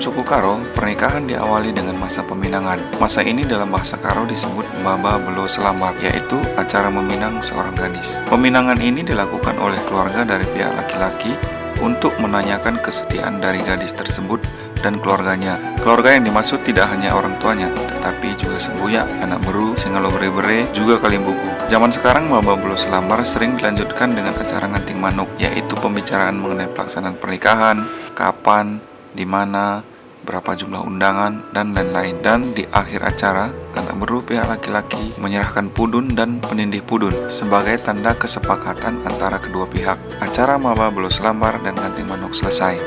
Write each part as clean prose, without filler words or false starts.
suku Karo, pernikahan diawali dengan masa peminangan. Masa ini dalam bahasa Karo disebut Baba Belo Selambar, yaitu acara meminang seorang gadis. Peminangan ini dilakukan oleh keluarga dari pihak laki-laki untuk menanyakan kesetiaan dari gadis tersebut dan keluarganya. Keluarga yang dimaksud tidak hanya orang tuanya, tetapi juga semboyak, anak beru, singalo bere-bere, juga kalimbubu. Zaman sekarang Baba Belo Selambar sering dilanjutkan dengan acara nganting manuk, yaitu pembicaraan mengenai pelaksanaan pernikahan, kapan, di mana, berapa jumlah undangan, dan lain-lain. Dan di akhir acara, anak beru pihak laki-laki menyerahkan pudun dan penindih pudun sebagai tanda kesepakatan antara kedua pihak. Acara Baba Belo Selambar dan nganting manuk selesai.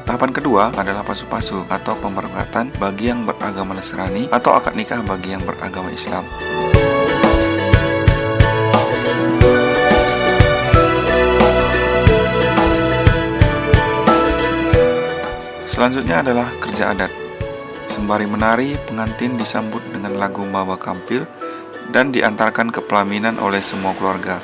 Tahapan kedua adalah pasu-pasu atau pemerkatan bagi yang beragama Nasrani atau akad nikah bagi yang beragama Islam. Selanjutnya adalah kerja adat. Sembari menari, pengantin disambut dengan lagu Baba Kampil dan diantarkan ke pelaminan oleh semua keluarga.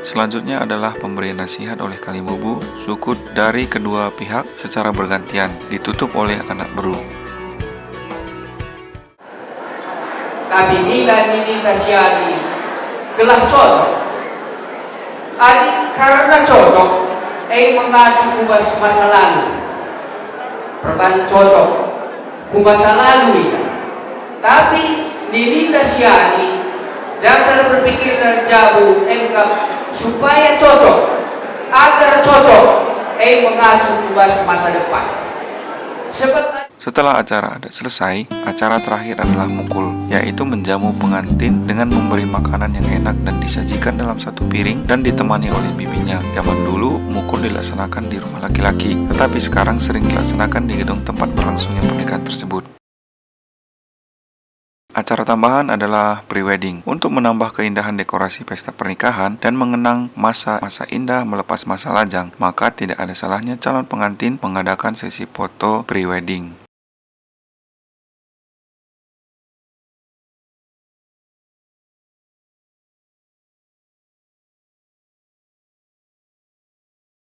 Selanjutnya adalah pemberian nasihat oleh kalimbubu, sukut dari kedua pihak secara bergantian, ditutup oleh anak beru. Tapi nila nini tasyani telah cocok. Adik karena cocok, mengacu kubas masa lalu. Perban cocok, kubas masa lalu ya. Tapi nini tasyani dasar berpikir terjauh, supaya cocok, agar cocok, mengacu kubas masa depan. Setelah acara adat selesai, acara terakhir adalah mukul, yaitu menjamu pengantin dengan memberi makanan yang enak dan disajikan dalam satu piring dan ditemani oleh bibinya. Zaman dulu, mukul dilaksanakan di rumah laki-laki, tetapi sekarang sering dilaksanakan di gedung tempat berlangsungnya pernikahan tersebut. Acara tambahan adalah pre-wedding untuk menambah keindahan dekorasi pesta pernikahan dan mengenang masa-masa indah melepas masa lajang. Maka tidak ada salahnya calon pengantin mengadakan sesi foto pre-wedding.